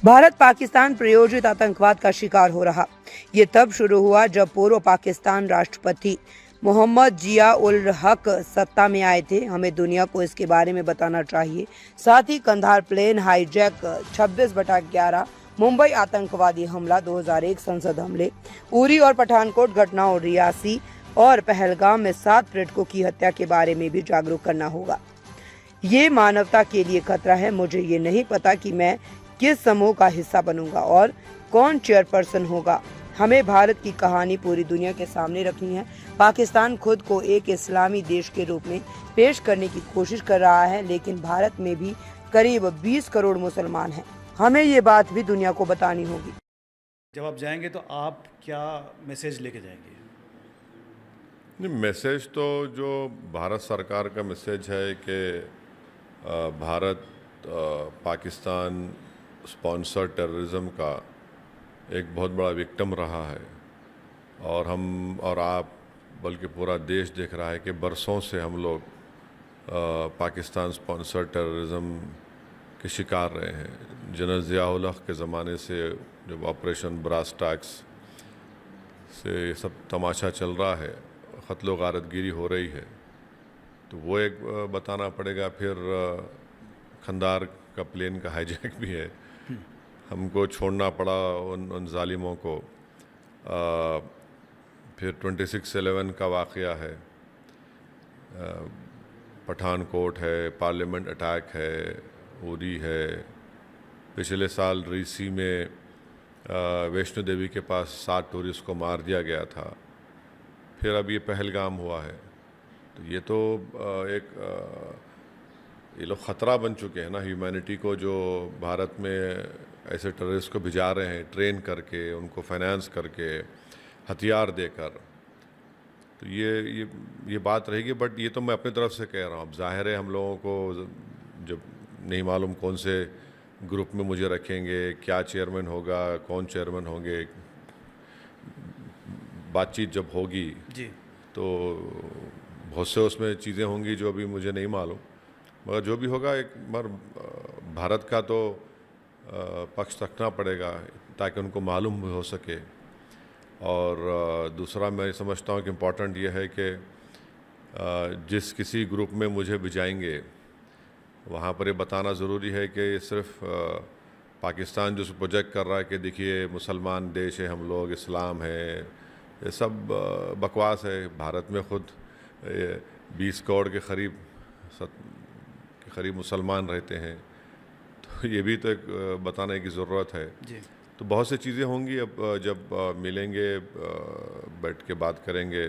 भारत पाकिस्तान प्रायोजित आतंकवाद का शिकार हो रहा। ये तब शुरू हुआ जब पूर्व पाकिस्तान राष्ट्रपति मोहम्मद जिया उल हक सत्ता में आए थे। हमें दुनिया को इसके बारे में बताना चाहिए। साथ ही कंधार प्लेन हाईजैक 26/11, मुंबई आतंकवादी हमला, 2001 संसद हमले, उरी और पठानकोट घटनाओं, रियासी और पहलगाम में 7 पर्यटकों की हत्या के बारे में भी जागरूक करना होगा। ये मानवता के लिए खतरा है। मुझे ये नहीं पता कि मैं किस समूह का हिस्सा बनूंगा और कौन चेयरपर्सन होगा। हमें भारत की कहानी पूरी दुनिया के सामने रखनी है। पाकिस्तान खुद को एक इस्लामी देश के रूप में पेश करने की कोशिश कर रहा है, लेकिन भारत में भी करीब 20 करोड़ मुसलमान हैं। हमें ये बात भी दुनिया को बतानी होगी। जब आप जाएंगे तो आप क्या मैसेज लेके जाएंगे? नहीं, मैसेज तो जो भारत सरकार का मैसेज है कि भारत पाकिस्तान स्पॉन्सर टेररिज्म का एक बहुत बड़ा विक्टिम रहा है, और हम और आप बल्कि पूरा देश देख रहा है कि बरसों से हम लोग पाकिस्तान स्पॉन्सर टेररिज्म के शिकार रहे हैं। जनरल ज़िया-उल हक़ के ज़माने से जब ऑपरेशन ब्रास टैक्स से ये सब तमाशा चल रहा है, क़त्ल गारतगिरी हो रही है, तो वो एक बताना पड़ेगा। फिर खंदार का प्लेन का हाईजैक भी है, हमको छोड़ना पड़ा उन जालिमों को। फिर 26/11 का वाक़या है, पठानकोट है, पार्लियामेंट अटैक है, उरी है, पिछले साल रीसी में वैष्णो देवी के पास 7 टूरिस्ट को मार दिया गया था, फिर अब ये पहलगाम हुआ है। तो ये तो ये लोग ख़तरा बन चुके हैं ना ह्यूमैनिटी को, जो भारत में ऐसे टेररिस्ट को भिजा रहे हैं ट्रेन करके, उनको फाइनेंस करके, हथियार देकर। तो ये बात रहेगी। बट ये तो मैं अपनी तरफ से कह रहा हूँ। अब ज़ाहिर है हम लोगों को जब नहीं मालूम कौन से ग्रुप में मुझे रखेंगे, क्या चेयरमैन होगा, कौन चेयरमैन होंगे, बातचीत जब होगी जी, तो बहुत से उसमें चीज़ें होंगी जो अभी मुझे नहीं मालूम, मगर जो भी होगा एक बार भारत का तो पक्ष रखना पड़ेगा ताकि उनको मालूम भी हो सके। और दूसरा मैं समझता हूँ कि इम्पॉर्टेंट ये है कि जिस किसी ग्रुप में मुझे भिजाएंगे वहाँ पर ये बताना ज़रूरी है कि सिर्फ पाकिस्तान जो प्रोजेक्ट कर रहा है कि देखिए मुसलमान देश है, हम लोग इस्लाम है, ये सब बकवास है। भारत में ख़ुद 20 करोड़ के करीब मुसलमान रहते हैं, तो ये भी तो एक बताने की ज़रूरत है। जी। तो बहुत सी चीज़ें होंगी। अब जब मिलेंगे, बैठ के बात करेंगे,